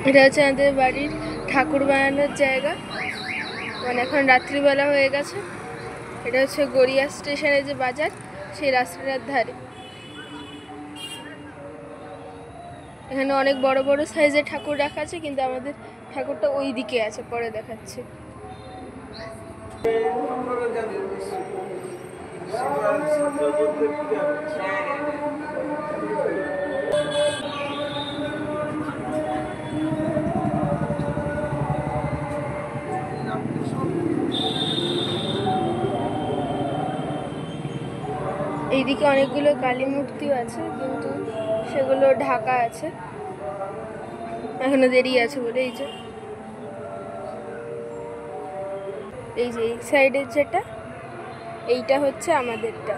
এটা হচ্ছে আমাদের বাড়ির ঠাকুর বানানোর জায়গা। মানে এখন রাত্রিবেলা হয়ে গেছে। এটা হচ্ছে গড়িয়া স্টেশনের যে বাজার, সেই রাস্তাটার ধারে। এখানে অনেক বড় বড় সাইজের ঠাকুর রাখা আছে, কিন্তু আমাদের ঠাকুরটা ওই দিকে আছে, পরে দেখাচ্ছে। এইদিকে অনেকগুলো কালী মূর্তিও আছে, কিন্তু সেগুলো ঢাকা আছে, এখনো দেরি আছে বলে। এই যে এই সাইডের যেটা, এইটা হচ্ছে আমাদেরটা।